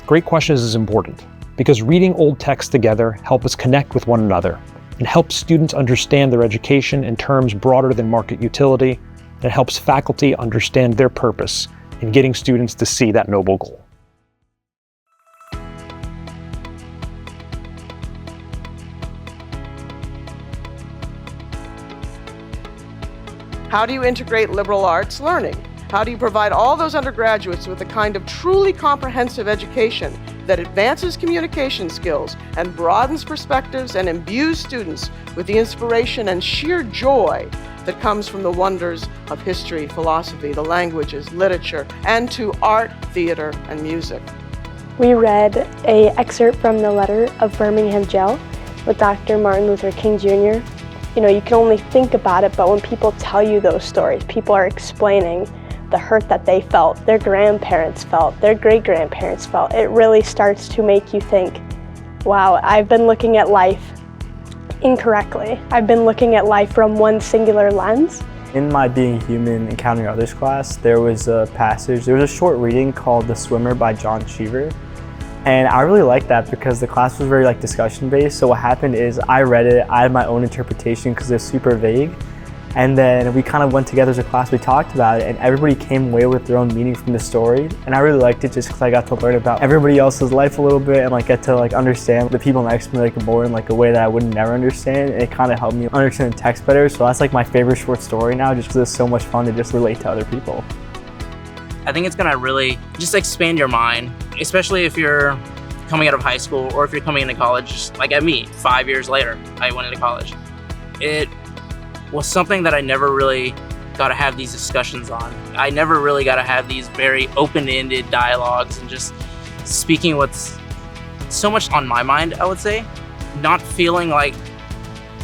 Great Questions is important because reading old texts together help us connect with one another and helps students understand their education in terms broader than market utility, and helps faculty understand their purpose in getting students to see that noble goal. How do you integrate liberal arts learning? How do you provide all those undergraduates with a kind of truly comprehensive education that advances communication skills and broadens perspectives and imbues students with the inspiration and sheer joy that comes from the wonders of history, philosophy, the languages, literature, and to art, theater, and music? We read an excerpt from the letter of Birmingham Jail with Dr. Martin Luther King Jr. You know, you can only think about it, but when people tell you those stories, people are explaining the hurt that they felt, their grandparents felt, their great-grandparents felt. It really starts to make you think, wow, I've been looking at life incorrectly. I've been looking at life from one singular lens. In my Being Human, Encountering Others class, there was a short reading called The Swimmer by John Cheever. And I really liked that because the class was very discussion based. So what happened is I read it, I had my own interpretation because it's super vague. And then we kind of went together as a class, we talked about it, and everybody came away with their own meaning from the story. And I really liked it just because I got to learn about everybody else's life a little bit and get to understand the people next to me more in a way that I would never understand. And it kind of helped me understand the text better. So that's my favorite short story now, just because it's so much fun to just relate to other people. I think it's gonna really just expand your mind, especially if you're coming out of high school or if you're coming into college, just like at me, 5 years later, I went into college. It was something that I never really got to have these discussions on. I never really got to have these very open-ended dialogues and just speaking what's so much on my mind, I would say, not feeling like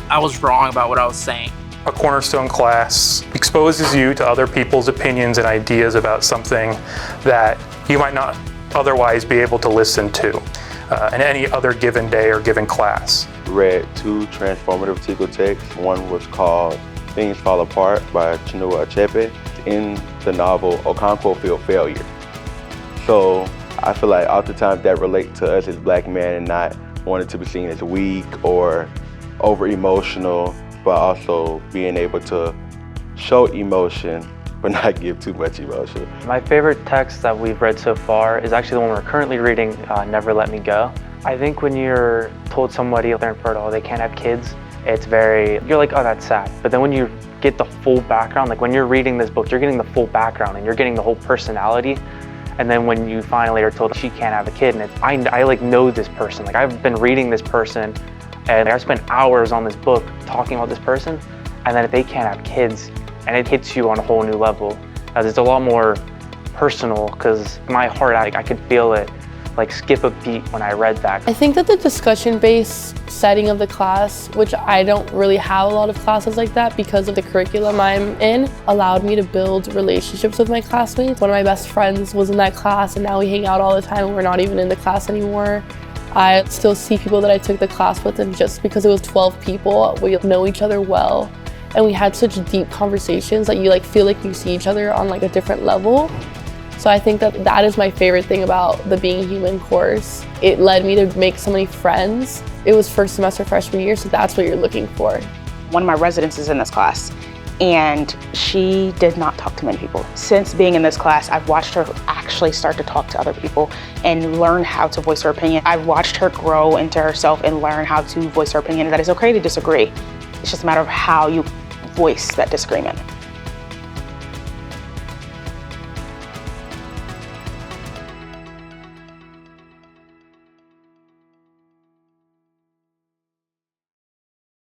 I was wrong about what I was saying. A Cornerstone class exposes you to other people's opinions and ideas about something that you might not otherwise be able to listen to in any other given day or given class. Read 2 transformative technical texts. One was called Things Fall Apart by Chinua Achebe. In the novel, Okonkwo feel failure. So I feel like oftentimes that relates to us as Black men and not wanting to be seen as weak or over emotional, but also being able to show emotion but not give too much emotion. My favorite text that we've read so far is actually the one we're currently reading, Never Let Me Go. I think when you're told somebody they're infertile, they can't have kids, you're like, oh, that's sad. But then when you get the full background, when you're reading this book, you're getting the full background and you're getting the whole personality. And then when you finally are told she can't have a kid, and I know this person. I've been reading this person and I've spent hours on this book talking about this person, and then if they can't have kids, and it hits you on a whole new level. As it's a lot more personal, because my heart, I could feel it skip a beat when I read that. I think that the discussion-based setting of the class, which I don't really have a lot of classes like that because of the curriculum I'm in, allowed me to build relationships with my classmates. One of my best friends was in that class, and now we hang out all the time. We're not even in the class anymore. I still see people that I took the class with, and just because it was 12 people, we know each other well. And we had such deep conversations that you feel like you see each other on a different level. So I think that is my favorite thing about the Being Human course. It led me to make so many friends. It was first semester freshman year, so that's what you're looking for. One of my residents is in this class, and she did not talk to many people. Since being in this class, I've watched her actually start to talk to other people and learn how to voice her opinion. I've watched her grow into herself and learn how to voice her opinion, and that it's okay to disagree. It's just a matter of how you voice that disagreement.